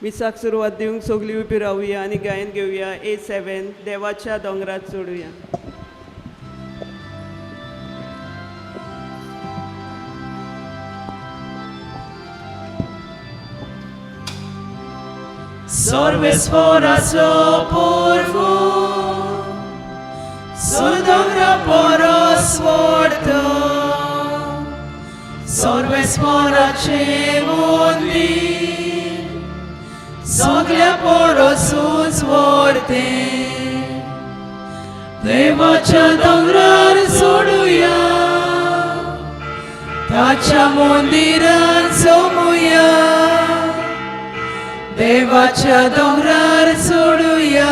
मिसाक सुरवात दिवंक सगळीं उबी रावुया आनी गायन घेवया. A7 देवाच्या दोंगरात चडुया. Sorvesfora porvo, sudongra poros vorto, sorvesfora cemundi, soglia poros uzvorte, devacha dongrar soduya, tacha mondiran somuya. देवाच्या डोंगरार सोडूया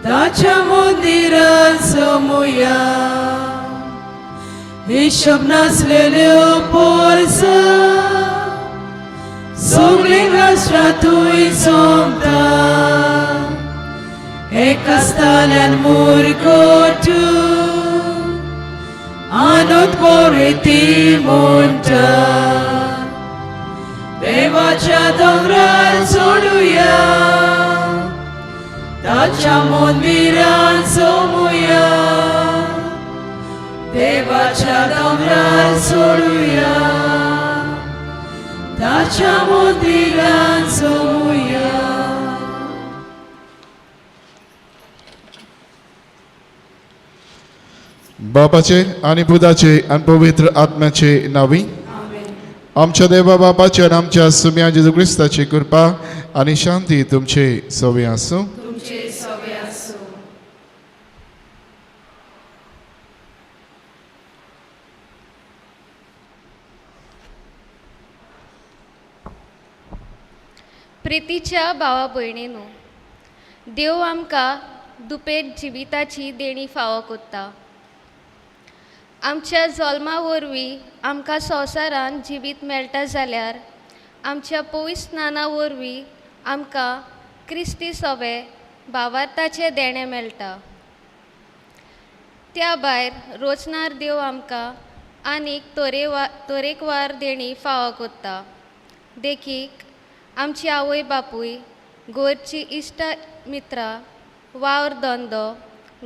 ताच्या मंदिरात सोमुया हिशोब नासलेल्यो पोरसा सगळीं राष्ट्रांतूय सोमता एका स्थानान मुरगोटू आनंद पोरी ती म्हणटा देवाच्या डोंगरार सोडूया ताच्या मंदिरात सोमुया देवाच्या डोंगरार सोडूया ताच्या मंदिरात सोमुया. बापाचे आणि पुताचे आणि पवित्र आत्म्याचे नावी. आमच्या देवा बापाचे आणि आमच्या सुम्या जेजू ख्रिस्ताची कृपा आणि शांती तुमचे सोबे आसूं. प्रितीच्या भावा भयणींनो, देव आमकां दुपेट जिविताची देणी फावो कोत्ता. आमच्या जल्मा वरवीं आमकां संवसारान जिवीत मेळटा जाल्यार आमच्या पवित्र स्नाना वरवीं आमकां क्रिस्ती सवे भावार्थाचें देणें मेळटा. त्या भायर रोजनार देव आमकां आनीक तरेकवार देणी फावो कोत्ता. देखीक आमची आवय बापूय, घरची इश्ट मित्रां, वावर धंदो,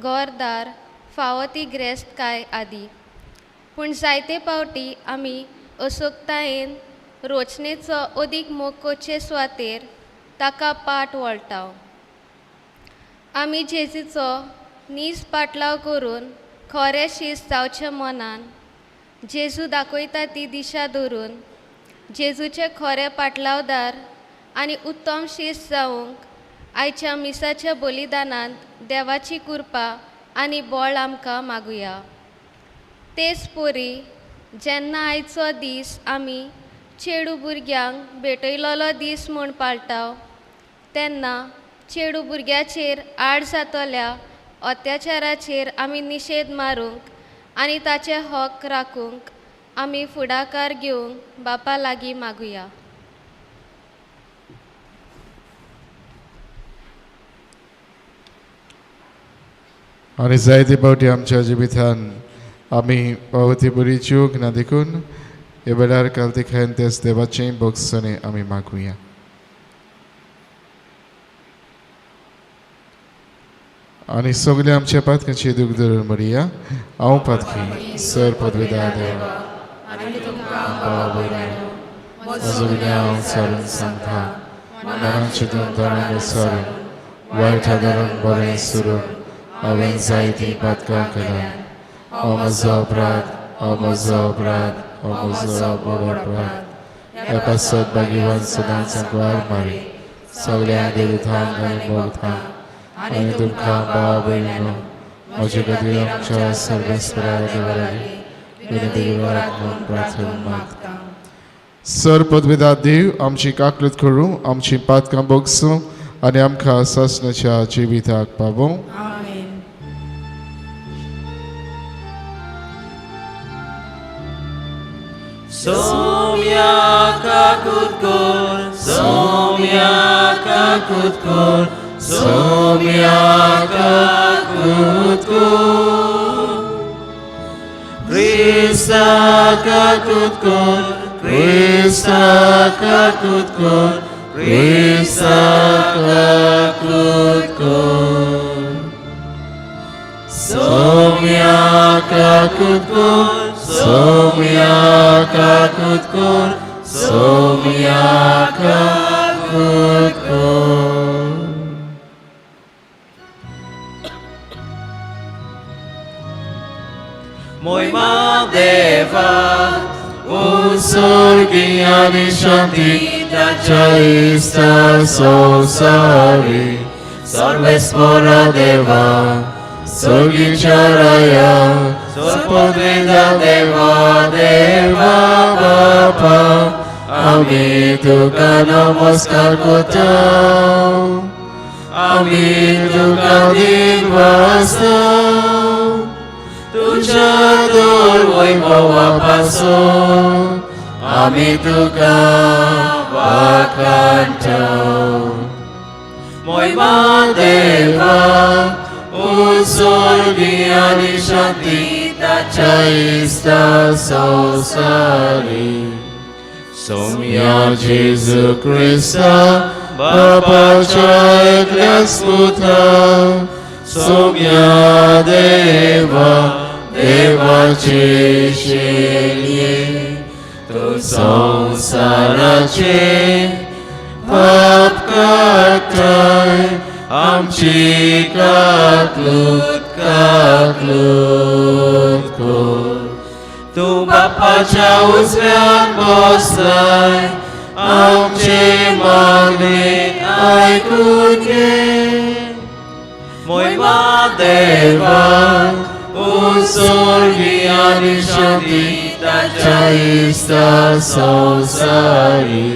घरदार, फावो ती ग्रेस्त काय आदी. पूण जायते फावटी आमी अचोकतायेन रोचणेचो अदीक मोग करचे सुवातेर ताका पाट वळटाव. आमी जेजूचो नीज पाटलाव करून खरें शिस्त जावचे मनान जेजू दाखयता ती दिशा धरून जेजूचे खरे पाटलावदार आनी उत्तम शिस्त जावंक आयच्या मिसाच्या बलिदानांत देवाची कृपा आनी बळ आमकां मागुया. तेच पोरी जेन्ना आयचो दीस आमी चेडू भुरग्यांक भेटयलोलो दीस म्हूण पाळटाव तेन्ना चेडू भुरग्याचेर आड जातल्या अत्याचाराचेर आमी निशेध मारूंक आनी ताचे हक राखूंक आमी फुडाकार घेवंक बापा लागीं मागुया. आणि जायते फावटी आमच्या जिवितान आमी पावती बरी चूक ना देखून हे वेळार काल ते खायन तेच देवाचे बोगसणे आमी मागुया. आणि सगळे आमच्या पातकांची दूख धरून म्हणया. हांव पातकी सर पदवीदार देवा म्हजो विनय सारून सांगता मनाचे दोन सारून वायट धरून बरें सुरून हांवें जायतीं पातकां केल्या. हो म्हजो अपराध, हो म्हजो अपराध, हो म्हजो बरो अपराध. ह्या पासत भाग्यवान सदांच वार मारी सगळ्या देवतांक आनी भोगतांक आनी तुमकां भाव भयणीनो म्हजे खातीर आमच्या सर्वेस्परा देवा लागीं विनंती म्हूण प्रार्थना मागता. सर पदवीदार देव आमची काकलूत करूं, आमची पातकां बोगसूं आनी आमकां ससण्याच्या जिविताक पावूं. Somia kakutkor, somia kakutkor, somia kakutkor. Krista kakutkor, Krista kakutkor, Kristaka kutkor, Somyaka kutkor, Somyaka kutkor, Somyaka kutkor. Moima Deva, Usurgiani Shanti, Chaista Sosari, Sarvespora Deva, Surgicharaya, Sarpodrida Deva, Deva Bapa, Ami Tuka Namaskar Kotau, Ami Tuka Digvastau, Tuja Durvai Bhava Paso, Ami Tuka Vakantau. Moima Deva, Usurgiani Shanti, Chaista Sosari, Somya Jesu Christa, Bapa Chai Klasputa, Somya Deva, Deva Chesheliye, Tu Sansarache, Pap Kartai, Amchi Kaklut Kor. Tu Bapa Chaus Vean Bosai, Amchi Magni Aikunye, Moima Deva, Usurgiani Shanti, Chaista Sosari,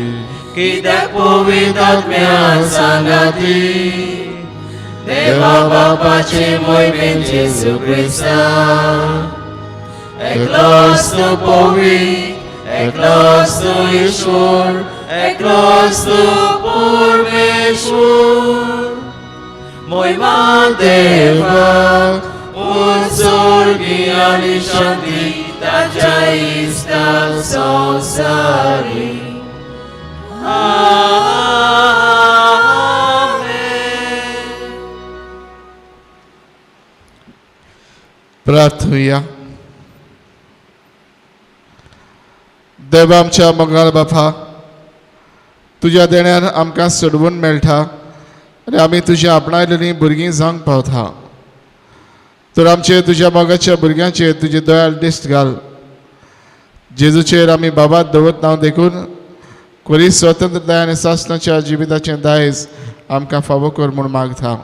Kidak Puvidat Mian Sangati, Deva Bapa Chimoy Ben Jesu Christa, Eklos tu Povi, Eklos tu Ishur, Eklos tu Purmeshur, Moima Deva, Usurgiani Shanti, Chaista Sosari. Amen. प्रार्थूया. देवा आमच्या मंगळ बापा, तुज्या देण्यार आमकां सोडवून मेळटा आनी आमी तुजी आपणायलेलीं भुरगीं जावंक पावता. तर आमचे तुज्या मोगाच्या भुरग्यांचेर तुजी दयाळ दिश्ट घाल. जेजूचेर आमी बाबा दवरत नांव देखून कोरी स्वतंत्रताय आनी सासणाच्या जिविताचें दायज आमकां फावो कर म्हूण मागता.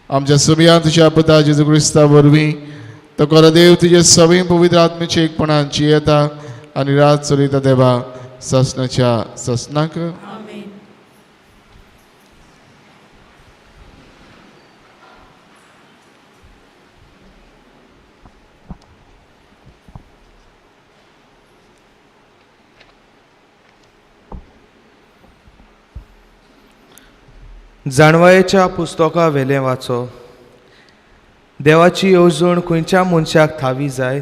आमच्या सुमया तुज्या पुता जेजू क्रिस्ता वरवीं तो कोरो देव तुजे सगळीं पवित्र आत्मेचे एकपणान जियेता आनी रात चलयता देवा सासणाच्या सासणाक. जाणवायेच्या पुस्तका वेलें वाचो. देवाची येवजण खंयच्या मनशाक थावी जाय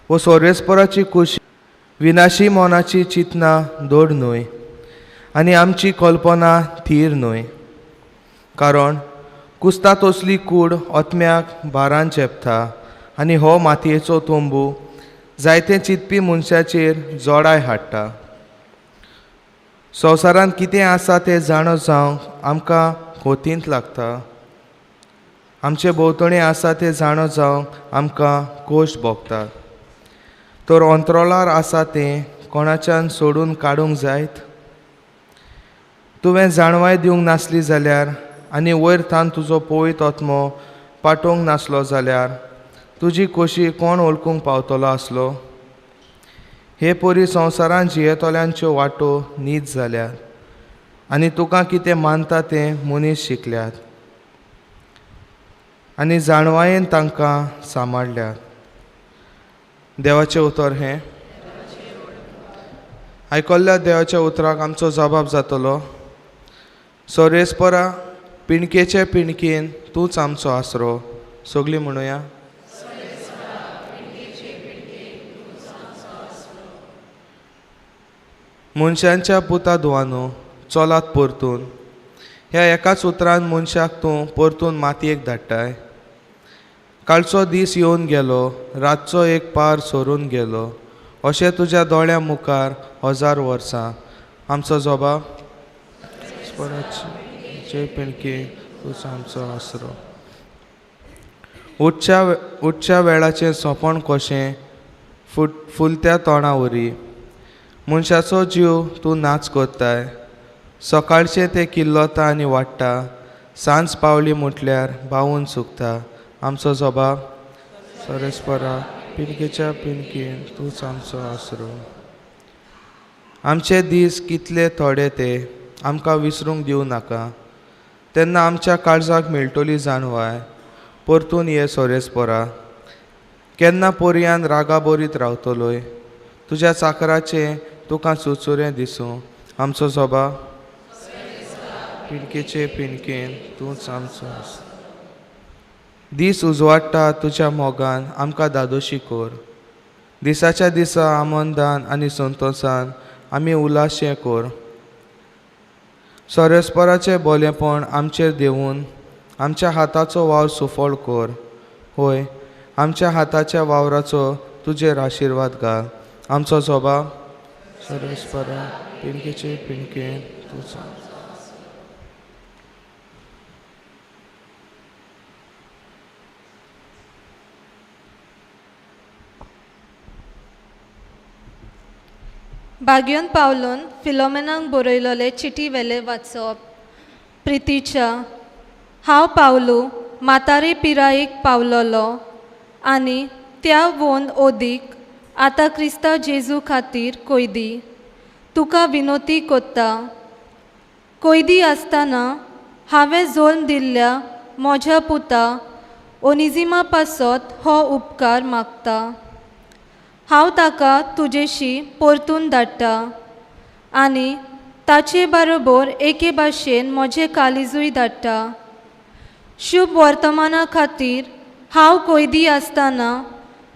वो सोरेस्पराची खोशी विनाशी मोनाची चिंतना दोड न्हय आनी आमची कल्पना थीर न्हय. कारण कुस्ता तसली कूड ओतम्याक बारान चेपता आनी हो मातयेचो तोंबू जायते चिंतपी मनशाचेर जोडाय हाडटा. संवसारांत कितें आसा तें जाणो जावंक आमकां खोतींत लागता. आमचे भोंवतणी आसा तें जाणो जावंक आमकां कोश भोगतात. तर अंतरोलार आसा तें कोणाच्यान सोडून काडूंक जायत. तुवें जाणवाय दिवंक नासली जाल्यार आनी वयर थान तुजो पवित्र आत्मो पाठोवंक नासलो जाल्यार तुजी खोशी कोण वळखूंक पावतलो आसलो. हे परी संवसारांत जियेतोल्यांच्यो वाटो नीत जाल्यात आनी तुका कितें मानता तें मनीस शिकल्यात आनी जाणवायेन तांकां सांबाळल्यात. देवाचें उतर हें. आयकल्ल्या देवाच्या उतराक आमचो जबाब जातलो. सोरेस्परा पिणकेचे पिणकेन तूंच आमचो आसरो. सगळीं म्हणुया. मनशांच्या पुता दुवानो चलात परतून. ह्या एकाच उतरान मनशाक तूं परतून मातयेक धाडटाय. कालचो दीस येवन गेलो, रातचो एक पार सरून गेलो, अशें तुज्या दोळ्या मुखार 1000 वर्सां. आमचो जोबाब जे पिणकी तूंच आमचो आसरो. उठच्या वेळाचें सोंपण कशें फुलत्या तोंडा वरी. मनशाचो जीव तूं नाच कोत्ताय. सकाळचें तें किल्लोता आनी वाडटा, सांज पावली म्हटल्यार भावून सुकता. आमचो जोबाब सरस्परा पिणकेच्या पिणकीन तूंच आमचो आसरो. आमचे दीस कितले थोडे ते आमकां विसरूंक दिवं नाका. तेन्ना आमच्या काळजाक मेळटली जाणवाय. परतून ये सोरेस्परा. केन्ना पर्यान रागाबोरीत रावतलोय. तुज्या चाकराचें तुका सुचुरें दिसूं. आमचो जोबाब पिणकेचे पिणकेन तूंच आमचो आसरो. दीस उजवाडटा तुज्या मोगान आमकां दादोशी कोर. दिसाच्या दिसा आमोदान आनी संतोशान आमी उलाशें कोर. सोरेस्पराचें बोलेपण आमचेर देवून आमच्या हाताचो वावर सुफळ कोर. होय, आमच्या हाताच्या वावराचो तुजेर आशिर्वाद घाल. आमचो जोबाब सोरेस्परा पिणकेचे पिणकेन तूंच. बागयोन पावलोन फिलोमेनाक बरयलोले चिटी वेले वाचप. प्रितीच्या हांव पावलो म्हातारी पिरायेक पावलोलो आनी त्या वोन ओदीक आतां क्रिस्तांव जेजू खातीर कोयदी. तुका विनोती कोत्ता. कोयदी आसतना हांवें जल्म दिल्ल्या म्हज्या पुता ओनिजिमा पासत हो उपकार मागता. हांव ताका तुजेशी परतून धाडटा आनी ताचे बरोबर एके भाशेन म्हजें काळिजूय धाडटा. शुभ वर्तमाना खातीर हांव कोयदी आसतना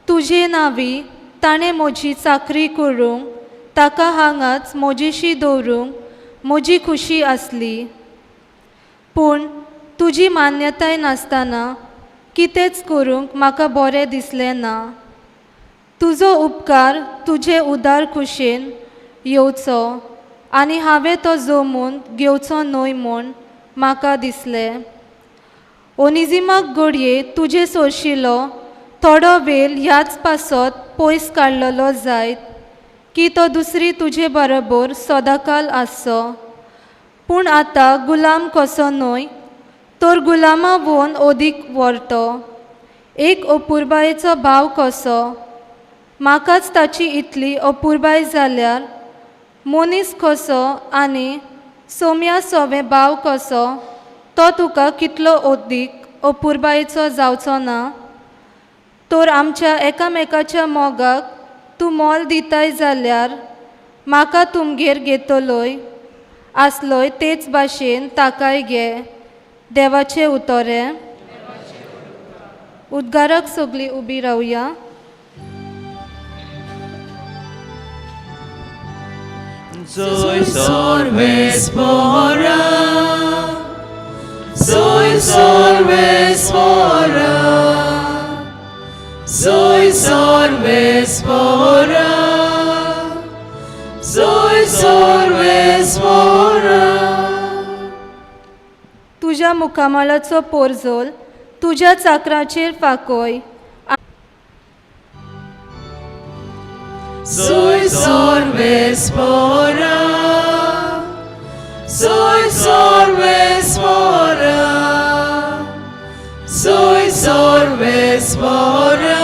तुजे नांवी ताणें म्हजी चाकरी करूंक ताका हांगाच म्हजेशी दवरूंक म्हजी खुशी आसली. पूण तुजी मान्यताय नासतना कितेंच करूंक म्हाका बरें दिसलें ना. तुजो उपकार तुजे उदार खुशेन येवचो आनी हांवें तो जमून घेवचो न्हय म्हूण म्हाका दिसलें. ओनिजिमाक घडये तुजे सोरशिलो थोडो वेळ ह्याच पासत पयस काडलेलो जायत की तो दुसरी तुजे बरोबर सदांकाल आसचो. पूण आतां गुलाम कसो न्हय तर गुलामा भोवन ओदीक व्हरतो. एक अपुरबायेचो भाव कसो. म्हाकाच ताची इतली अपुरबाय जाल्यार मनीस कसो आनी सोम्या सोवे भाव कसो तो तुका कितलो ओदीक अपुरबायेचो जावचो ना. तर आमच्या एकामेकाच्या मोगाक तूं मोल दिताय जाल्यार म्हाका तुमगेर घेतलोय आसलोय तेच भाशेन ताकाय घे. देवाचें उतोरें. उद्गाराक सगळीं उबी रावया. Soy sorvespora, soy sorvespora, soy sorvespora, soy sorvespora. तुज्या मुखामळाचो पोरजोल तुज्या चाकराचेर फाकोय. Soy sorvespora, soy sorvespora, soy sorvespora,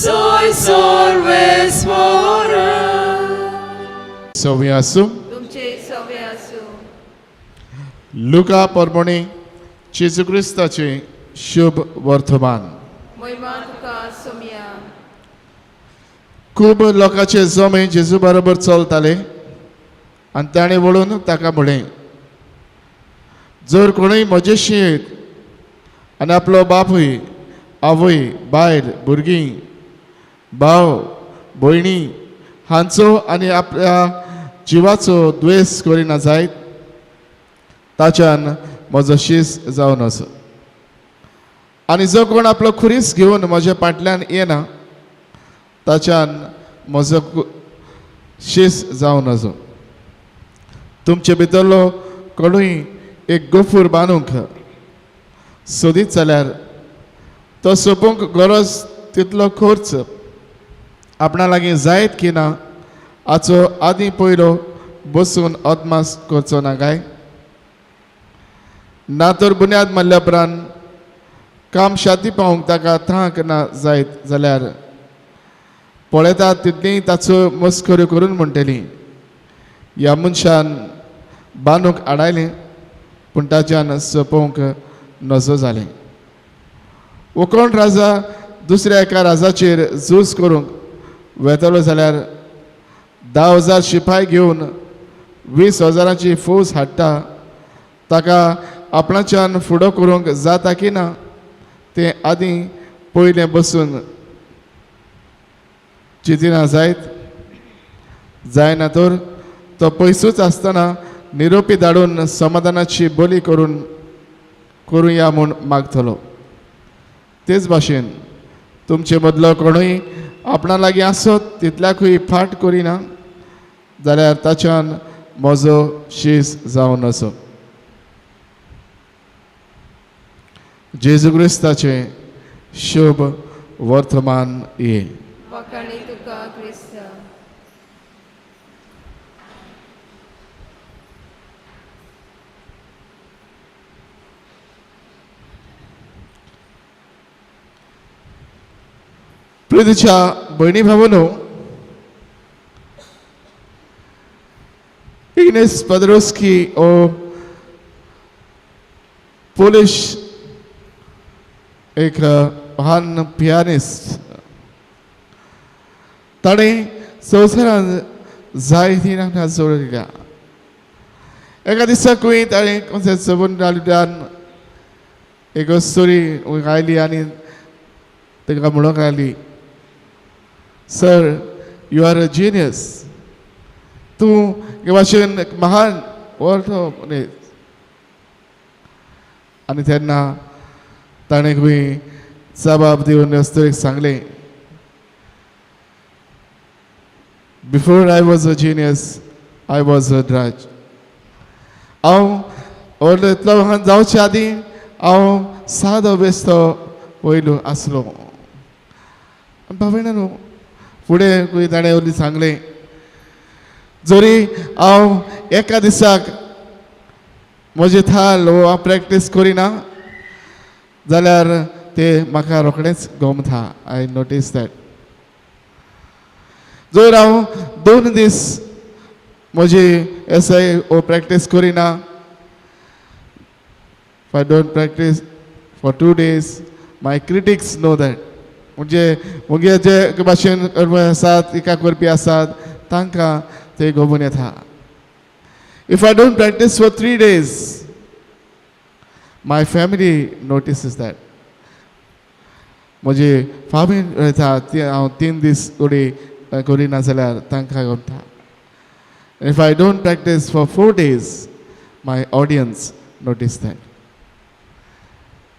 soy sorvespora. सव्यासू तुमचे सवे आसूं. लुका परमणे जेजू क्रिस्ताचे शुभ वर्तमान. महिमा तुका सोम्या. खूब लोकांचे जमे जेजू बरोबर चलताले आनी ताणें वळून ताका म्हळें, जर कोणूय म्हजेशी येत आनी आपलो बापूय आवय बायल भुरगीं भाव भयणी हांचो आनी आपल्या जिवाचो द्वेस करिना जायत ताच्यान म्हजो शीस जावन असो आनी जो कोण आपलो खुरीस घेवन म्हज्या फाटल्यान येना ताच्यान म्हजो शीस जावन असो तुमचे भितरलो कोणूय एक गोफूर बांदूंक सोदीत जाल्यार तो सोंपूंक गरज तितलो खर्च आपणा लागीं जायत की ना हाचो आदीं पयलो बसून अदमास करचो ना काय ना तर बुन्याद मारल्या उपरांत काम शाती पावूंक ताका थांक ना जायत जाल्यार पळयतात तितलीं ताचो मस्कऱ्यो करून म्हणटलीं ह्या मनशान बांदूंक हाडायलें पूण ताच्यान सोंपोवंक नजो जालें वो कोण राजा दुसऱ्या एका राजाचेर झूज करूंक वेतलो जाल्यार 10,000 शिपाय घेवन 20,000ची फौज हाडटा ताका आपणाच्यान फुडो करूंक जाता की ना तें आदीं पयलें बसून चिंतिना जायत जायना तर तो पयसूच आसतना निरोपी धाडून समाधानाची बोली करुया म्हूण मागतलो तेच भाशेन तुमचे मदलो कोणूय आपणा लागीं आसत तितल्याकूय फाट करिना जाल्यार ताच्यान म्हजो शीस जावन असो जेजू क्रिस्ताचे शुभ वर्तमान ये वखणी तुका क्रिस्त प्रितीच्या भयणी भावांनो इग्नेस पदरोस्की ओ पोलिश एक महान पियानिस्ट ताणें संवसारांत जायतीं नाटकां जोडल्या एका दिसाकूय ताणें कसलें सबंदान एक स्टोरी गायली आनी ताका म्हणूंक लागली sir you are a genius तूं हे भाशेन एक महान व्हडलो मनीस आनी तेन्ना ताणें खंय जबाब दिवन स्टोरीक सांगलें before I was a genius I was a draws हांव व्हडलो इतलो महान जावचे आदीं हांव सादो बेस्तो वयलो आसलो भावणानो फुडें खंय ताणें उरली सांगलें जरी हांव एका दिसाक म्हजी थाल वो हांव प्रॅक्टीस करिना जाल्यार ते म्हाका रोखडेंच गमता आय नोटीस दॅट जर हांव 2 दीस म्हजी एसआय वो प्रॅक्टीस करिना if I don't practice for 2 days my critics know that म्हणजे मुगे जे भाशेन आसात टिका करपी आसात तांकां ते गमून येता if I don't practice for 3 days my family notices that म्हजी फामील रयता हांव 3 दीस थोडी करिना जाल्यार तांकां गमता if I don't practice for 4 days my audience notice that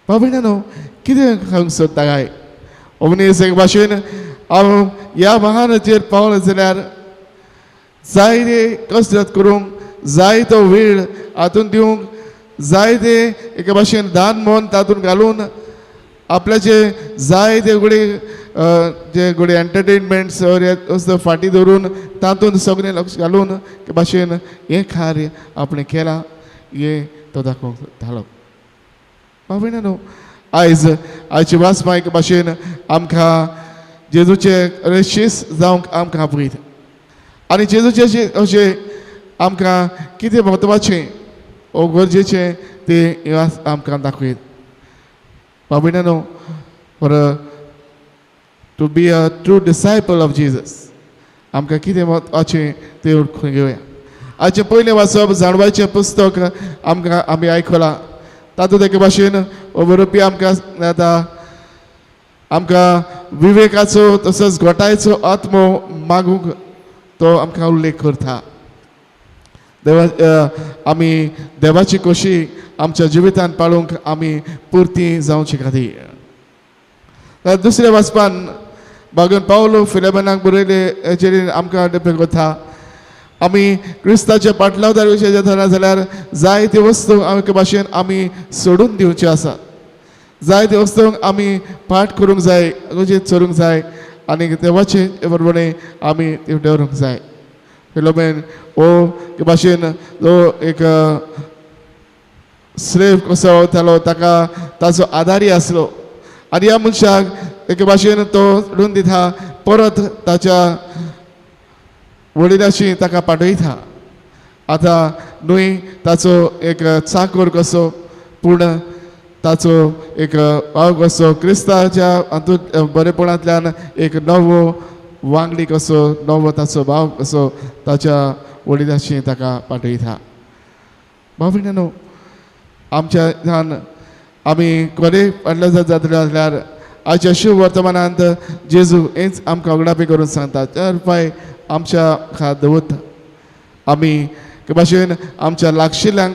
बाबीणानो कितें सांगूंक सोदता काय मनीस एक भाशेन हांव ह्या महानाचेर पावलो जाल्यार जायते कसरत करूंक जाय तो वेळ हातून दिवंक जायते एका भाशेन दान मोन तातूंत घालून आपल्याचे जायते जे एंटरटेनमेंट्स वस्तू फाटी धरून तातूंत सगळें लक्ष घालून एका भाशेन हें कार्य आपणें केलां हें तो दाखोवंक धाडप बाबीणानो आयची वाचपा एका भाशेन आमकां जेजूचे शीस जावंक आमकां आपयत आनी जेजूचे अशें आमकां कितें म्हत्वाचें वो गरजेचें तें आमकां दाखयत बाबीणानो for to be a true disciple of Jesus आमकां कितें म्हत्वाचें तें ओळखून घेवया आयचें पयलें वाचप जाणवाचें पुस्तक आमी आयकलां तातूंत एके भाशेन बरोवपी आमकां जाता आमकां विवेकाचो तसोच घोटायेचो आत्मो मागूंक तो आमकां उल्लेख करता आमी देवाची खोशी आमच्या जिवितान पाळूंक आमी पुर्ती जावची खातीर दुसऱ्या वाचपान बागून पावलो फिलेमनाक बरयले हेचेर आमकां डिपेंड करता आमी क्रिस्ताचे पाटलावदार विशयी जाता जाल्यार जायते वस्तू आमचे भाशेन आमी सोडून दिवचे आसा जायते वस्तूंक आमी पाठ करूंक जाय चलूंक जाय आनी देवाचे बरोबरे आमी ती दवरूंक जाय फिलोमेन हो भाशेन जो एक स्लेव कसो जालो ताका ताचो आदारी आसलो आनी ह्या मनशाक एके भाशेन तो सोडून दिता परत ताच्या वडिलांशी ताका पाठयता आतां न्हय ताचो एक चाकर कसो पूण ताचो एक भाव कसो क्रिस्ताच्या हातूंत बरेपणांतल्यान एक नवो वांगडी कसो नवो ताचो भाव कसो ताच्या वडिलांशी ताका पाठयता भावभिणांनो आमच्या ह्यान आमी कोणेय फाटल्या जाल्यार आजच्या शुभ वर्तमानांत जेजू हेच आमकां उगडापी करून सांगता चार पांय आमच्या खात दवरता आमी के भाशेन आमच्या लागशिल्ल्यांक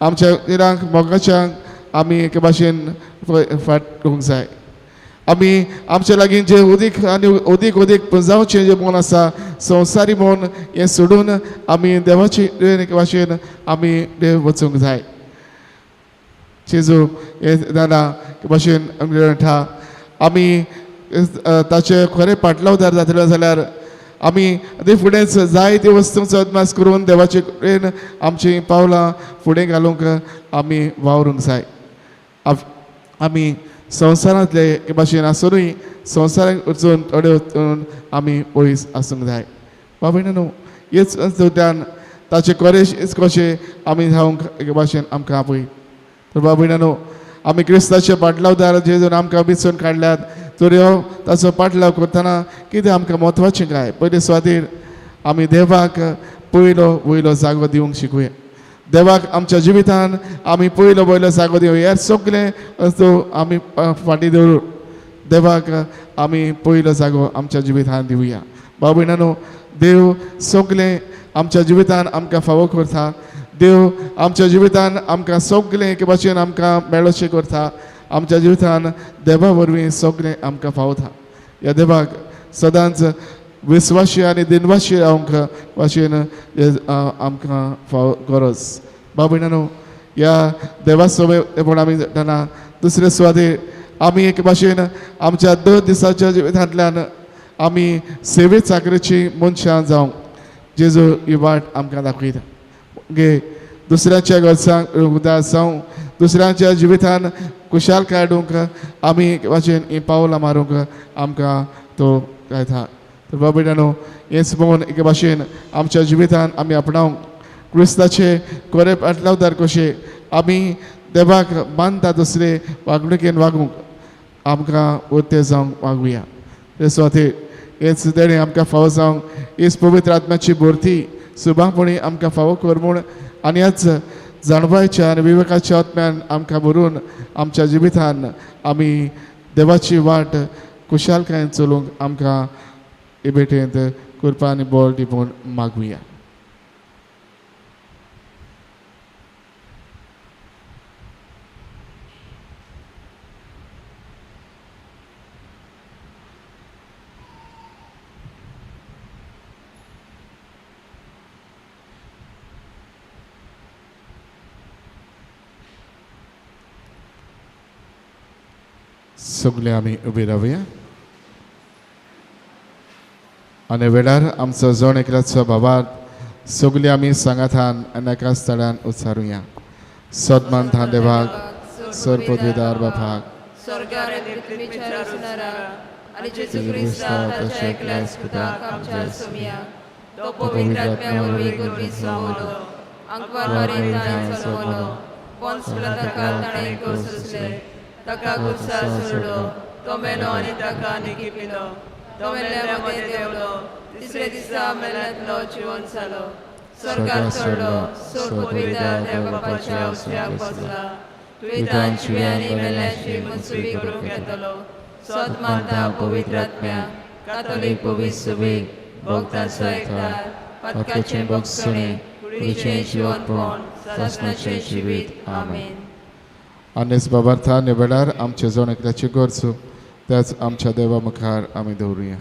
आमच्या तिरांक मोगाच्यांक आमी एके भाशेन फाट करूंक जाय आमी आमच्या लागीं जे उदीक आनी उदीक पुंजावचें जें मन आसा संवसारी मन हें सोडून आमी देवाची एके भाशेन आमी देव वचूंक जाय जेजू हे जाणा के भाशेन आमी म्हणटा आमी ताचे खरें पाटलावदार जातले जाल्यार आमी ते फुडेंच जायते वस्तूंचो अदमास करून देवाचे कडेन आमची पावलां फुडें घालूंक आमी वावरूंक जाय आमी संवसारांतले हे भाशेन आसुनूय संवसाराक वचून थोडे वचून आमी पयस आसूंक जाय बाबीणांनो हेच चवथ्यान ताचे कोरेश कशें आमी जावंक हे भाशेन आमकां आपय तर बाबीणांनो आमी क्रिस्ताचे पाटलावदार जेजून आमकां बिचून काडल्यात तर हो ताचो पाटलाव करतना कितें आमकां म्हत्वाचें काय पयले सुवातेर आमी देवाक वयलो जागो दिवंक शिकुया देवाक आमच्या जिवितान आमी वयलो जागो दिवया हेर सगळें वस्तू आमी फाटीं दवरून देवाक आमी पयलो जागो आमच्या जिवितान दिवया भाव भयणांनो देव सगळें आमच्या जिवितान आमकां फावो करता देव आमच्या जिवितान आमकां सगळें एके भाशेन आमकां मेळोशें करता आमच्या जिवितान देवा वरवीं सगळें आमकां फावता ह्या देवाक सदांच विस्वाशी आनी दिनवाशी रावंक भाशेन आमकां फाव गरज भाव भयणांनो ह्या देवा सोबत आमी जातना दुसरे सुवातेर आमी एके भाशेन आमच्या दर दिसाच्या जिवितांतल्यान आमी सेवे चाकरेची मनशां जावंक जेजू ही वाट आमकां दाखयता गे दुसऱ्यांच्या गरजांक उदार जावं दुसऱ्यांच्या जिवितान खुशाल काडूंक आमी एके भाशेन ही पावलां मारूंक आमकां तो गायता तर बाबा भयणांनो हेच पळोवन एके भाशेन आमच्या जिवितान आमी आपणावंक क्रिस्ताचे कोरे पाटलावदार कशे आमी देवाक मानता दुसरे वागणुकेन वागूंक आमकां उरते जावंक वागुया ते सुवातेर हेच तेणें आमकां फावो जावंक हेच पवित्र आत्म्याची भरती सुभापणी आमकां फावो कर म्हूण आनी ह्याच जाणवायच्या आनी विवेकाच्या आत्म्यान आमकां भरून आमच्या जिवितान आमी देवाची वाट खुशालकायेन चलोवंक आमकां हे भेटेंत कृपा आनी बोल दिवून मागुया सगळे आमी उबे रावया आनी वेळार आमचो जण एकल्याचो भावात सगळीं आमी सांगातान आनी एका स्थळान उच्चारुया सदमान था देवाक सर पदवीदार बापाक स्वर्गार विचारसणारा आणि जेजू ख्रिस्ता ताच्या एकल्याच पुताक आमच्या सुमिया तो पवित्र आत्म्यावरवी गुरवी सावलो अंकवार मारी ताणें चलवलो पोंस पिलाताकाल ताणें कोसले ताका गुस्सा सोडलो तो मेलो आनी ताका निकिपिलो तो मेल्ल्यामध्ये देवलो तिसरे दिसा मेल्यांतलो जिवन जालो स्वर्गार चडलो सोर पदवीदार देव बापाच्या उजव्याक बसला तुवें जिव्यांनी मेल्यांची मनसुबी करूंक येतलो सत मानता पवित्र आत्म्या कातोलीक पवित्र सभेक भोगताचो एकदार पदकाचें भोगसणे बरीचें जिवनपण ससनाचें जिवीत आमेन. आनीस बाबार्था निवेडार आमचे जण एकल्याची गरजू त्याच आमच्या देवा मुखार आमी दवरुया.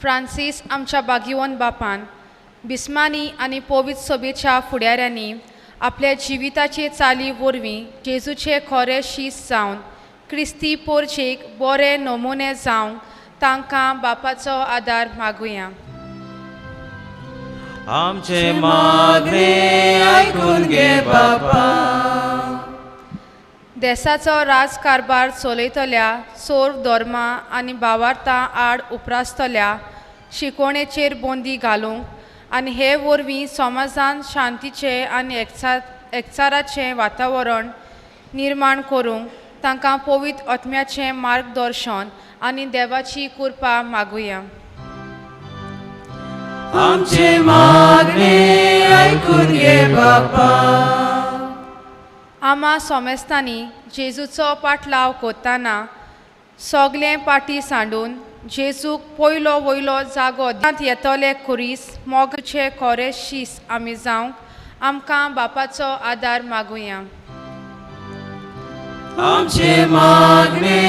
फ्रांसीस आमच्या बागीवन बापान बिस्मानी आनी पवित्र सभेच्या फुडाऱ्यांनी आपल्या जिविताचे चाली वरवीं जेजूचे खरे शीस जावन क्रिस्ती पोरचेक बरे नमुने जावंक तांकां बापाचो आदार मागुया. आमचे मागणे आयकून घे बापा. देशाचो राजकारभार चलयतल्या चोर धर्मा आनी भावार्थां आड उपरासतल्या शिकोणेचेर बंदी घालूंक आनी हे वरवीं समाजांत शांतीचें आनी एकचाराचें वातावरण निर्माण करूंक तांकां पवित्र आत्म्याचें मार्गदर्शन आनी देवाची कृपा मागुया. आमचे मागणे आयकून घे बापा. आमा सोमेस्तांनी जेजूचो पाटलाव करतना सगळे पाटी सांडून जेजूक पयलो वयलो जागो येतले खुरीस मोगाचे खरे शीस आमी जावंक आमकां बापाचो आदार मागुया. आमचे मागणे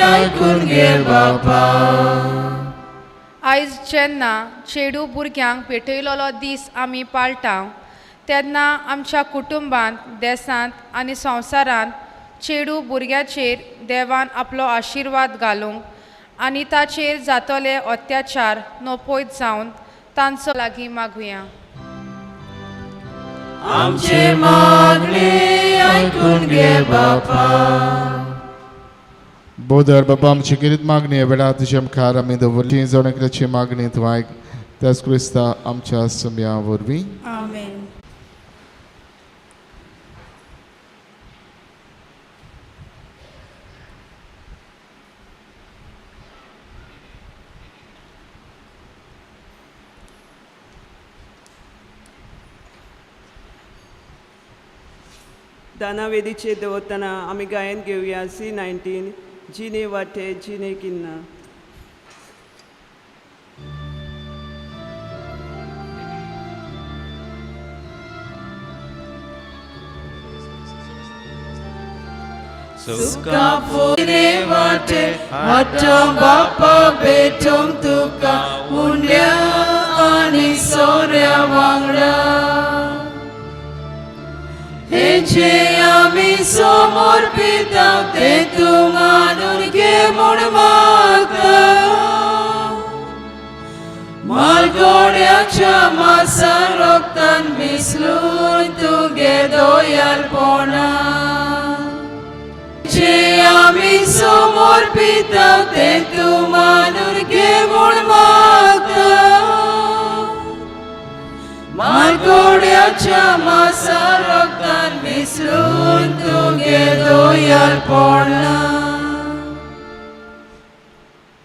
आयकून घे बापा. आयज जेन्ना चेडू भुरग्यांक पेटयलोलो दीस आमी पाळटाव तेन्ना आमच्या कुटुंबांत देशांत आनी संवसारांत चेडू भुरग्याचेर देवान आपलो आशिर्वाद घालूंक आनी ताचेर जातले अत्याचार नपयत जावन तांचो लागीं मागुया. आमचे मागणे आयकून घे बापा. बोदर बाबा आमची किरीत मागणी वेळा तुझ्या मुखार आमी दवरली जण एकल्याची मागणी तूं आयक त्याच क्रिस्ता आमच्या सुम्या वरवीं. आमेन. दानावेदीचे दवरतना आमी गायन घेवया C19 जिने वाटे जिने किन्ना. सुका फुले वाटे हाटा बापा बेटोम तुका मुंड्या आनी सोऱ्या वांगडा. हे जे आमी समर्पिताव ते तूं मानून घे म्हूण मागता. मालगोड्याच्या मासा रोगतान मिसळून तुगे दोयालपणा. जे आमी समर्पिताव ते तूं मानून घे म्हूण मागता. मालगोड्याच्या मासा रोगतान मिसळून तुगे दोयालपणा.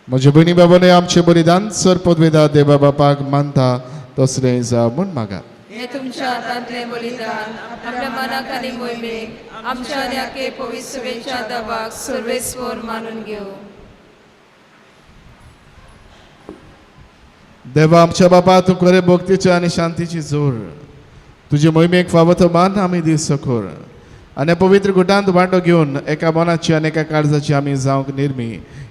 म्हज्या भयणी बाबाने आमचे बलिदान सर पदवेदार देवा बापाक मानता तसलें जा म्हूण मागा. हे तुमच्या हातांतले बलिदान आपल्या मनाक आनी मोहिमेक आमच्या न्याके पवित्र सभेच्या दबाक सर्वेस्वर मानून घेऊ. देवा आमच्या बापा तूं खरे भक्तीचे आनी शांतीची जोर तुजे मोहिमेक फावो तो मान आमी दी सकोर आनी पवित्र गुटांत वांटो घेवन एका मनाची आनी एका काळजाची आमी जावंक निर्मी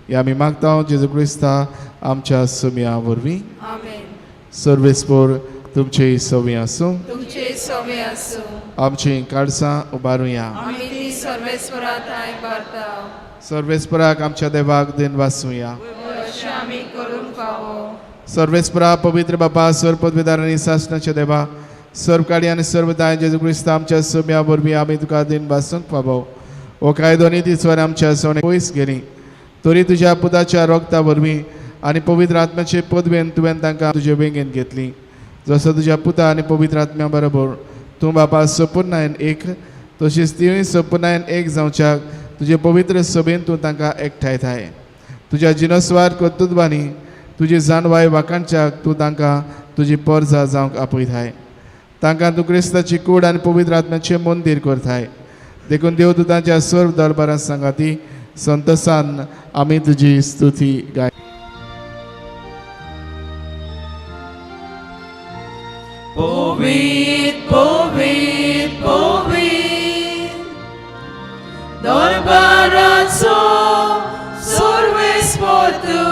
हे आमी मागता जेजू क्रिस्ता आमच्या सुम्या वरवीं. आमेन. सर्वेस्पोर तुमचे सवी आसूं. तुमचे सवे आसूं. आमची काळजां उबारुया. आमी ती सर्वेस्वरात आयबारता. सर्वेस्पराक आमच्या देवाक दिन वासूया. अशें आमी करूंक फावो. सर्वेस्परा पवित्र बापा सर पदवेदार आनी शासनाचे देवा सर्व काळी आनी सर्व दाय जेजू क्रिस्ता आमच्या सोम्या वरवीं आमी तुका दिन वासूंक फावो. ओ कायदो ती स्वर आमच्या सोने पयस गेली तरी तुज्या पुताच्या रोगता वरवीं आनी पवित्र आत्म्याचे पदवेन तुवें तांकां तुजे वेंगेन घेतली. जसो तुज्या पुता आनी पवित्र आत्म्या बरोबर तूं बापा संपूर्णायेन एक तशीच तिवूय संपूर्णायेन एक जावच्याक तुजे पवित्र सभेन तूं तांकां एकठांयताय. तुज्या जिनस्वार कर्तुत्वानी तुजी जानवाय वाकाणच्याक तूं तांकां तुजी परजा जावंक आपयताय. तांकां तूं क्रिस्ताची कूड आनी पवित्र आत्म्याचें मंदीर करताय. देखून देव तूं तांच्या सर्व दरबारां सांगाती संतसान आमी तुजी स्तुती गाय. Povit, povit, povit, Dorbaranzo, sorves potu,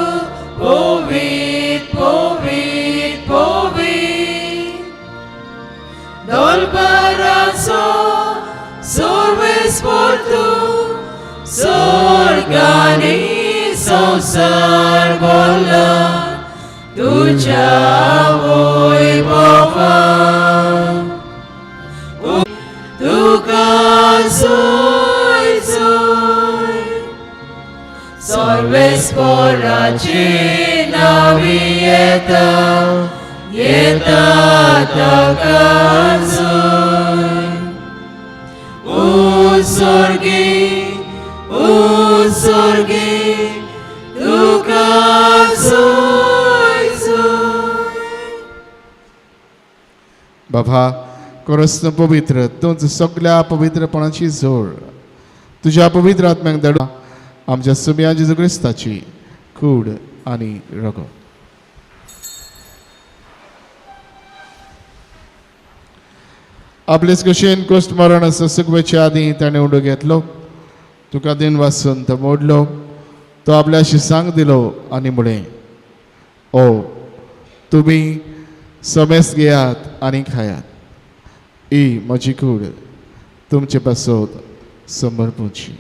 povit, povit, povit, Dorbaranzo, sorves potu, sorgani, sansar bolan, तुझ्या वैभवान तुका सोय सोय सर्वेस्पराची नावी येता येता ताका सोय उत्सर्गी उत्सर्गी तुका सोय. बाबा कोरस्न पवित्र तूंच सगळ्या पवित्रपणाची जोड तुझ्या पवित्र आत्म्याक धाडून आमच्या सुम्या जेजू क्रिस्ताची कूड आनी रगत. आपलेच कशेन कोस्ट मरण सुकवेच्या आदी ताणें उडो घेतलो तुका दिन वाचून तो मोडलो तो आपल्या शिसांक दिलो आनी म्हळें ओ तुमी समेस घेयात आनी खायात ही म्हजी कूड तुमचे पासत समर्पूची.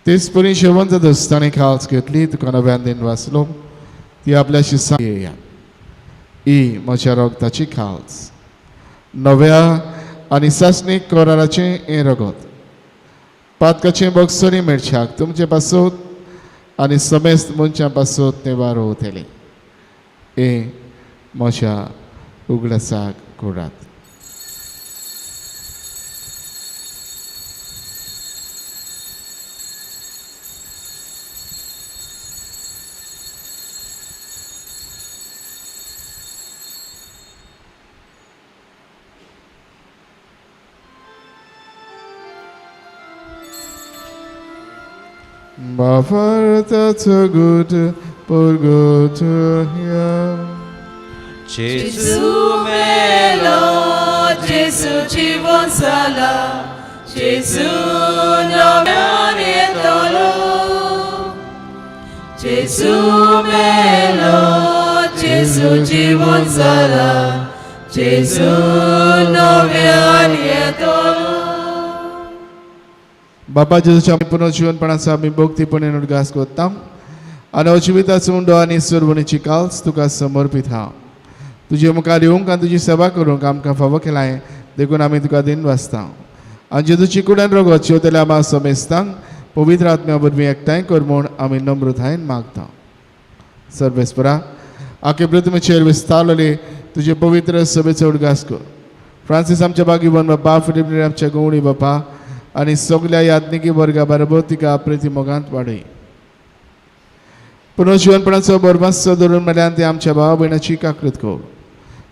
तेच परी शेवंत दोस्तांनी खास घेतली तुका नव्यान दिन वाचलो ती आपल्या शिसांक येया ही म्हज्या रगताची खास नव्या आनी सासणीक कोराराचें हें रगत पातकाचें बगसोनी मेळच्याक तुमचे पासत आनी समेस्त मनशां पासत तें वारो वतलें हें म्हज्या उगडासाक कोरात. Bafartato good por good ya. Gesù melo, Gesù জীবন সালা, Gesù নামে তোলো. Gesù melo, Gesù জীবন সালা, Gesù নামে তোলো. बाबा जेजूच्या पुनर्जीवनपणाचा आमी भक्तीपणेन उदगास करता आनी अजिविताचो उंडो आनी सुरवणीची काल्स तुका समर्पीत हा. तुजे मुखार येवंक आनी तुजी सेवा करूंक आमकां फावो केलाय देखून आमी तुका दिन वाचता आनी जेजूची कुडान रगत शेवतल्या आमा समेस्तांक पवित्र आत्म्या वरवीं एकठांय कर म्हूण आमी नम्रतायेन मागता. सर्वेस्परा आखे पृथ्वीचेर विस्तारलेले तुजे पवित्र सभेचो उदगास कर. फ्रांसीस आमच्या बागीवन बापा फिलिप आमच्या गवळी बापा आनी सगळ्या यात्निकी वर्गा बरोबर तिका प्रिती मोगांत वाडय. पुनर्जीवनपणाचो बरमास्सो धरून मेल्यान ते आमच्या भावा भयणाची काकृत कर.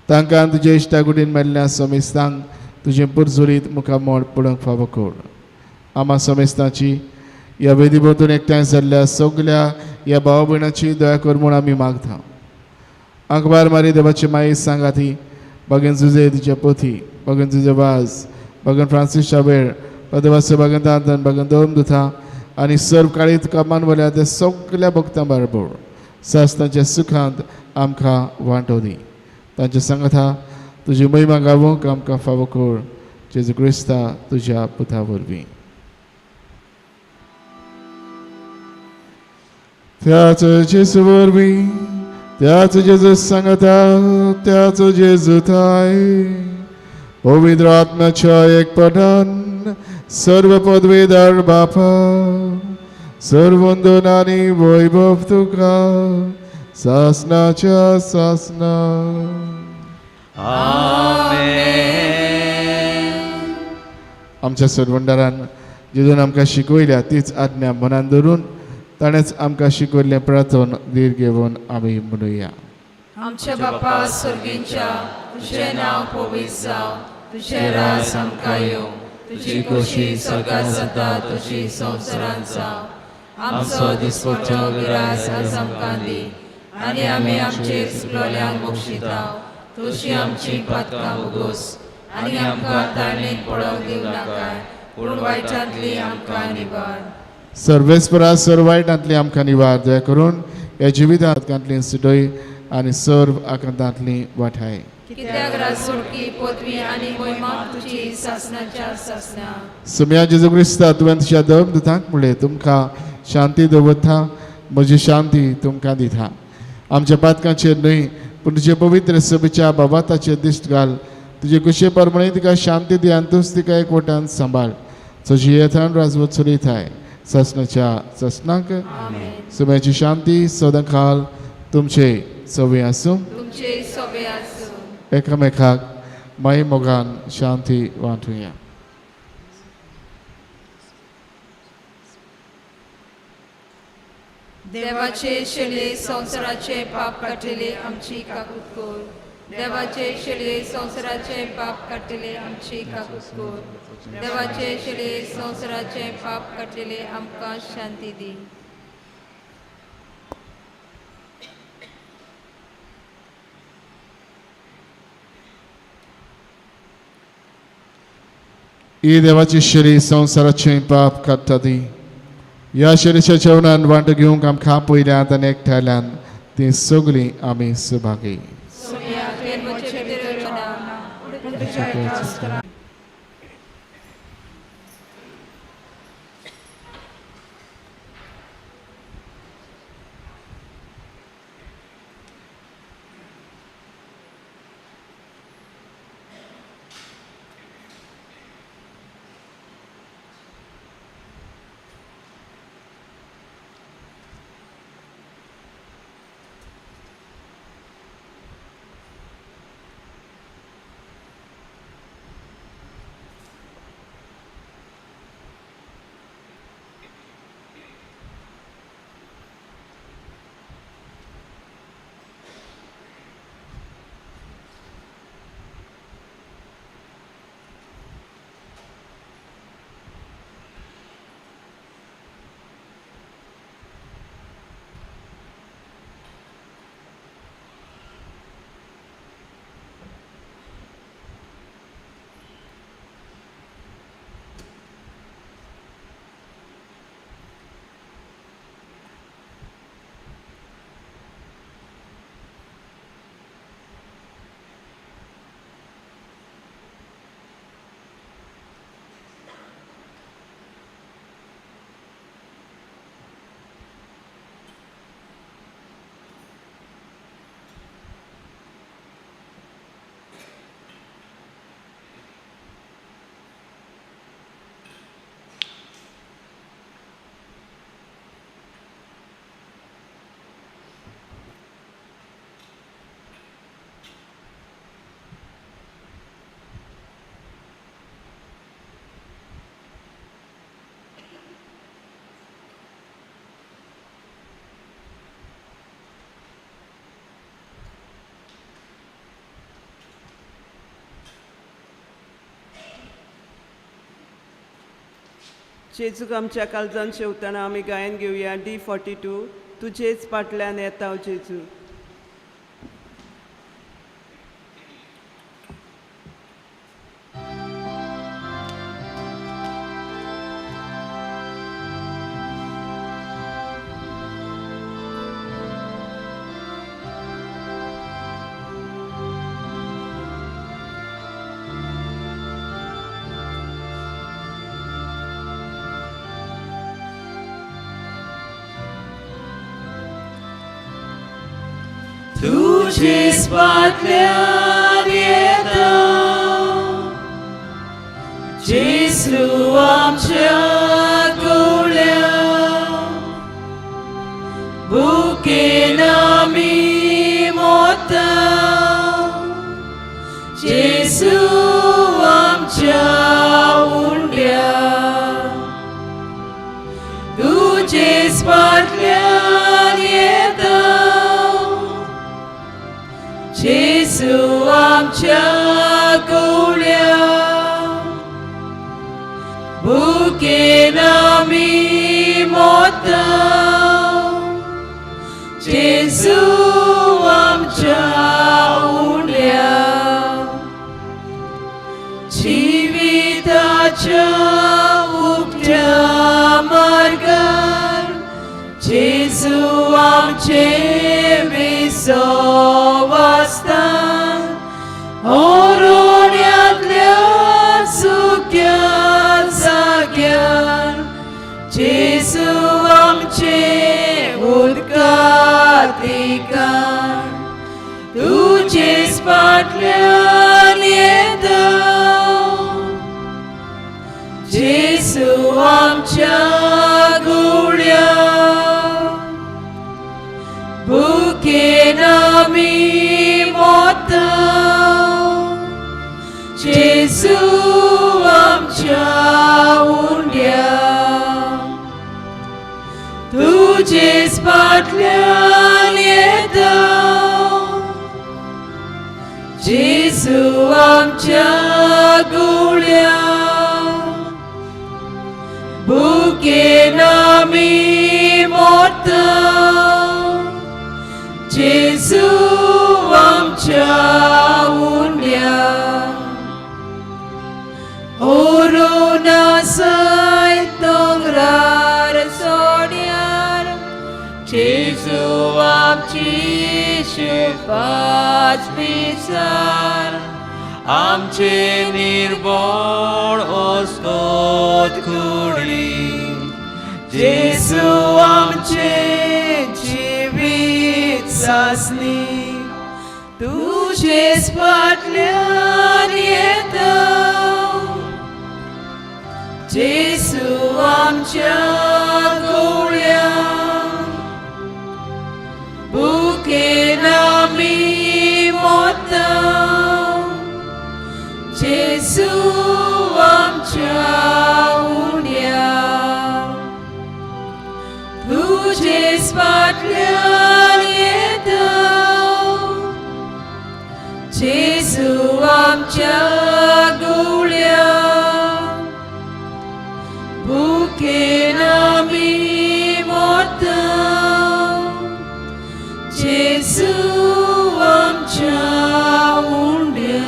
तांकां तुजे इश्टाकुडीन मेल्ल्या समेस्तांक तुजें पुरजुरीत मुखामोड पडोवंक फावो कर. आमा समेस्तांची ह्या वेदी भोंवतून एकठांय जाल्ल्या सगळ्या ह्या भावा भयणाची दया कर म्हूण आमी मागता. आंकबार मारी देवाची माई सांगाती भगन जुजे तुजे पोथी भगन जुजे वाज भगन फ्रांसीस शाबेळ पदवास भगन दांतन भगन दोम दुथा आनी सर्व काळीत कामान वल्या त्या सगळ्या भक्तां बरोबर सासनाच्या सुखांत आमकां वांटो दी. तांच्या सांगाता तुजी महिमा गावूंक आमकां फावो कर जेजू क्रिस्ता तुज्या पुता वरवीं. त्याच जेजू वरवीं त्याच जेजू सांगाता त्याच जेजू थाय पवित्र आत्म्याच्या एकपटान सर्व पदवीदार बापा सर्व वंदन आनी वैभव तुका सासनाच्या सासना आमच्या सरवंडारान जितून आमकां शिकयल्या तीच आज्ञा मनान धरून ताणेंच आमकां शिकयल्लें प्रार्थन धीर घेवन आमी म्हणुया. आमच्या बापा स्वर्गींच्या तुझें नांव पवित्र जावं, तुझें राज आमकां येवं, तुजी खोशी स्वर्गांत जाता तशी संवसारांत जावं. आमचो दिसपट्टो गिराय आज आमकां दी, आनी आमी आमचेर चुकलोल्यांक बक्षिता, तशी आमची पातकां भोगोस, आनी आमकां तारणेक पडोवंक दिवं नाकाय, पूण वायटांतली आमकां निवार. सर्वेस्परा सर्वायटांतली आमकां निवार दया करून ह्या जिवितांतली सुटय आनी सर्व आकांतांतली वाठाय. कित्याक राजसुडकी पदवी आनी महिमा तुजी सासणाच्या सासना. सुम्या जेजू क्रिस्ता तुवें तुज्या देवदूतांक म्हणलें तुमकां शांती दवरता, म्हजी शांती तुमकां दिता. आमच्या पातकांचेर न्हय पूण तुजे पवित्र सभेच्या बाबाताचेर दिश्ट घाल. तुजे कुशे परमणे तिका शांती दी आनी तूंच तिका एकवटान सांबाळ. तुजी येथान राजवट चलयताय सासणाच्या सासणाक. सुम्याची शांती सदां काल तुमचे सवे आसूं. तुमचे सवे आसूं. एकामेकाक माई मोगान शांती वांटुया. देवाचे शेळे संवसाराचे पाप काटिले आमची काकूत कोर. देवाचे शेळे संवसाराचे पाप काटिले आमची काकूत कोर. देवाचे शेळे संवसाराचे पाप काटिले आमकां शांती दी. ही देवाची शेळी संवसाराचे पाप काडटा ती. ह्या शेळीच्या जेवणान वांटो घेवंक आमकां पयल्यात आनी एकठांयल्यान ती सगळीं आमी सुभागी. जेजूक आमच्या काळजान शेवताना आमी गायन घेवया D42 तुजेच फाटल्यान येता जेजू. तुझेच फाटल्यान येता जेजू आमच्या कुळ्या भुकेन आमी मोता तुजेच फाटल्यान येता जेजू आमच्या कुळ्या भुकेन आमी मोता जेजू आमच्या उण्या जिविताच्या उक्त्या मार्गार जेजू आमचे विसवासता ओरोण्यांतल्या सुक्या जाग्यार जेजू आमचे उदकातिकार तुजेच फाटल्यान येता जेजू आमच्या गुळ्या भुकेन आमी मोता जेजू आमच्या उंड्या तुजेच फाटल्यान येता जेजू आमच्या गुळ्या भुकेन आमी मोता जेजू आमच्या उंड्या ओरोना साय दोंगरार सोड्यार जेजू आमची शिपाच विचार आमचे निर्बळ ओस्कोत कुडी जेजू आमचे जिवीत सासनी तुजेच फाटल्यान येता जेजू आमच्या गुळ्या भुकेन आमी मोता जेजू आमच्या उण्या तुजेच फाटल्यान येता जेजू आमच्या गुळ्या भुकेन आमी मोता जेजू आमच्या उंड्या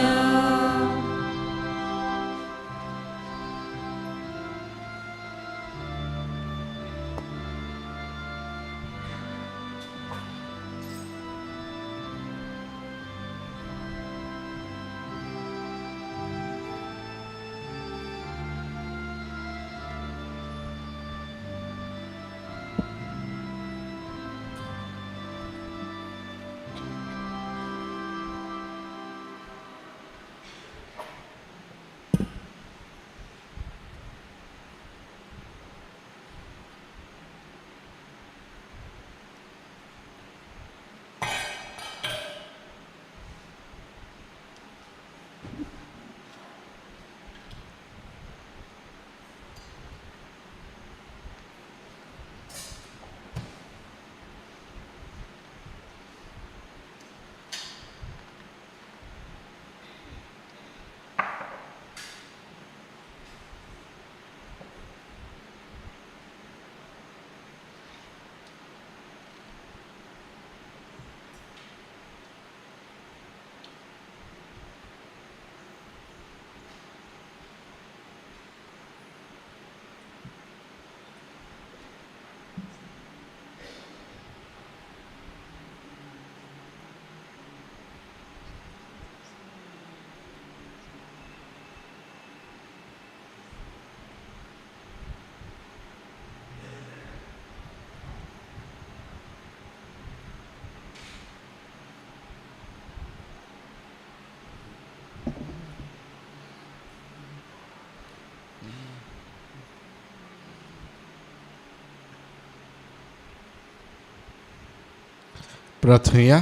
प्रार्थूया.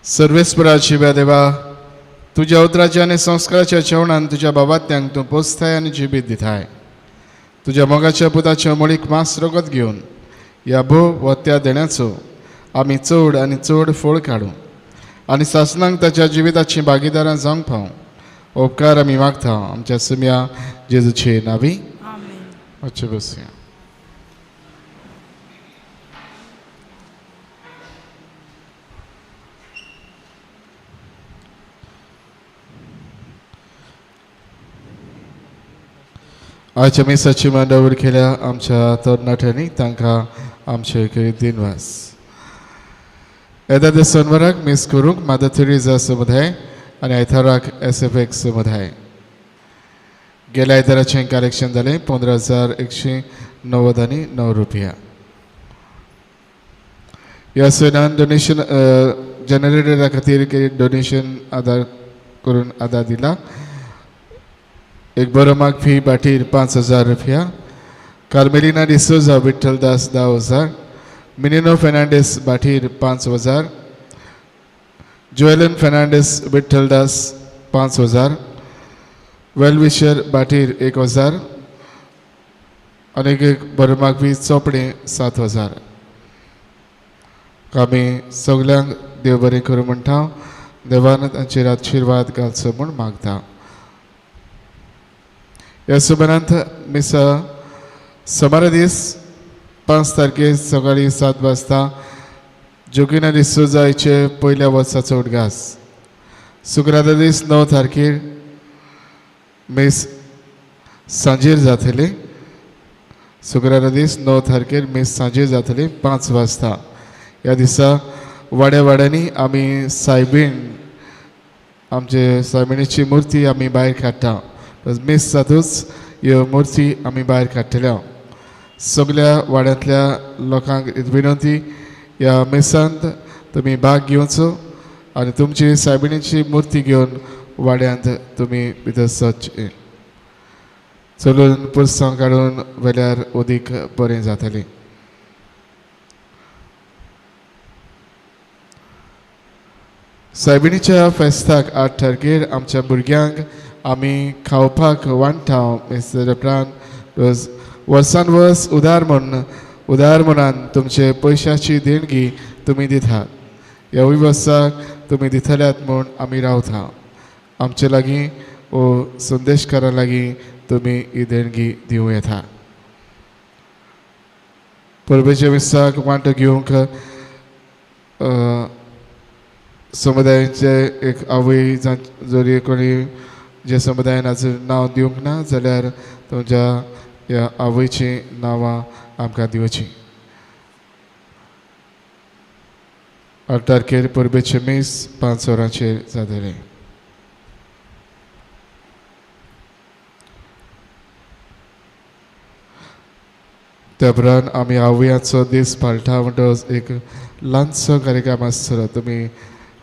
सर्वेस्पराची देवा तुझ्या उतराच्या आणि संस्काराच्या जेवणान तुझ्या बाबात्यांक तूं पोसताय आनी जिबीत दिताय. तुझ्या मोगाच्या पुताच्या मोळीक मास रगत घेवन ह्या भोव व त्या देण्याचो आमी चड आनी चड फळ काडूं आनी सासणांक ताच्या जिविताची भागीदारां जावंक पावूं उपकार आमी मागता आमच्या सुम्या जेजूचे नांवी. अच्छे बसया. आयच्या मिसाची मांडावळ केल्या आमच्या तरणाट्यांनी तांकां आमचे दिनवास. येता ते सोनवाराक मिस करूंक मादर तेरेसा समुदाय आनी आयताराक SFX समुदाय. गेल्या आयताराचें कलेक्शन जालें 15,190 रुपया. ह्या सणान डोनेशन जनरेटरा खातीर डोनेशन आदार करून आदार दिला. एक बरो माग फी बाटीर 5,000 रुपया. कार्मेलिना डिसोजा विठ्ठलदास 10,000. मिनिनो फेर्नांडीस बाटीर 5,000. जोएलन फेर्नांडीस विठ्ठलदास 5,000. वेलविशर बाटीर 1,000. आनीक एक बरो माग फी चोपडे 7,000. आमी सगल्यांक देव बरें करूं म्हणटा. देवान तांचेर आशिर्वाद घालचो म्हूण मागता. ह्या सुमारांत मिसा सोमारा दीस 5 तारखेर सकाळी 7 वाजता जोगिना डिसोजाचे पयल्या वर्साचो उडगास. शुक्रारा दीस 9 तारखेर मिस सांजेर जातली. शुक्रारा दीस 9 तारखेर मिस सांजेर जातली 5 वाजता. ह्या दिसा वाड्या वाड्यांनी आमी सायबीण आमचे सायबिणीची मुर्ती आमी भायर काडटा. मिस जातूच ह्यो मुर्ती आमी भायर काडटल्यो. सगळ्या वाड्यांतल्या लोकांक विनंती ह्या मिसांत तुमी भाग घेवचो आनी तुमची सायबिणीची मुर्ती घेवन वाड्यांत तुमी भितर सरचे. चलून पुरसां काडून वेल्यार अदीक बरें जातलें. सायबिणीच्या फेस्ताक 8 तारखेर आमच्या भुरग्यांक आमी खावपाक वांटा. सेलेब्रांत वर्सान वर्स उदार मनान तुमचे पयशांची देणगी तुमी दितात. ह्या वर्साक तुमी दितल्यात म्हूण आमी रावता. आमचे लागीं वो संदेशकारां लागीं तुमी ही देणगी दिवं येता. परबेच्या विसाक वांटो घेवंक समुदायाचे एक आवय जरी कोणी जे समुदायान आजून नांव दिवंक ना जाल्यार तुमच्या ह्या आवयची नांवां आमकां दिवची. 8 तारखेर परबेचे मीस 5 वरांचेर जातले. त्या उपरांत आमी आवयांचो दीस पाळटा म्हणटच एक ल्हानसो कार्यक्रम आसतलो. तुमी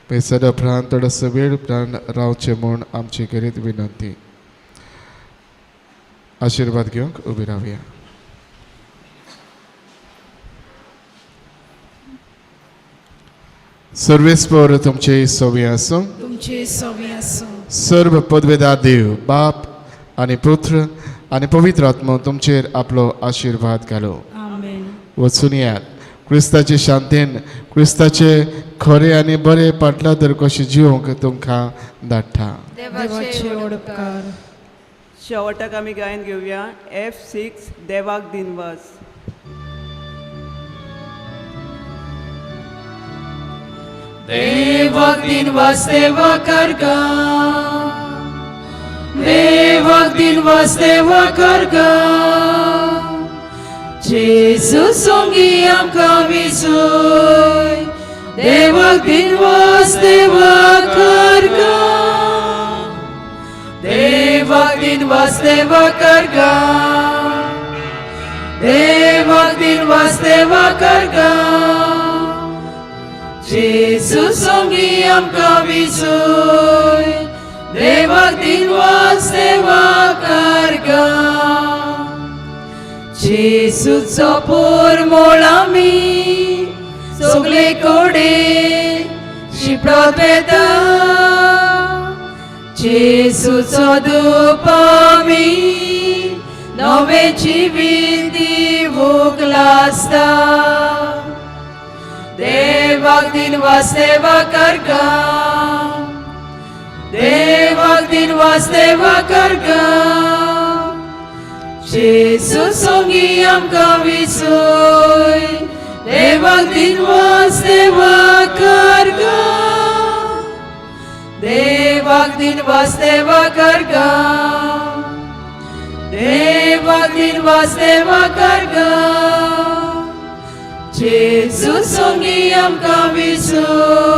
पेसाच्या उपरांत थोडोसो वेळ उपरांत रावचे म्हूण आमची करीत विनंती. आशिर्वाद घेवंक उबी रावया. सर्वेस्पर तुमचे सोबी आसूं. तुमचे सोबी आसूं. सर्व पदवेदार देव बाप आनी पुत्र आनी पवित्र आत्मा तुमचेर आपलो आशिर्वाद घालो. आमेन. वचून यात. क्रिस्ताचे शांतेन क्रिस्ताचे खरे आनी बरे पाटला तर कशें जिवंक तुमकां धाडटा. देवाचे उपकार. शेवटाक आमी गायन घेवया F6 देवाक दिनवास. देवाक दिनवास देवा करगा. देवाक दिनवास देवा करगा. जेजू सोंगी आमकां विसोय. देवाक दिनवास देवा करगा. देवाक दिनवास देवा करगा. देवाक दिनवास देवा करगा. जेजू सोंगी आमकां विसोय. देवाक दिनवास देवा करगा. जेजूचो पोरमोळ आमी सगळे कोडे प्रद्वेता जेसूचो धूप आमी नवे जिवीत दिवूंक लासता देवाक दिनवास देवा करगा देवाक दिनवास देवा करगा जेसू सोंगी आमकां विसोय देवाक दिनवास देवा करगा देवाक दिनवास देवा करगा देवाक दिनवास देवा करगा जेसू सोंगी आमकां विसोय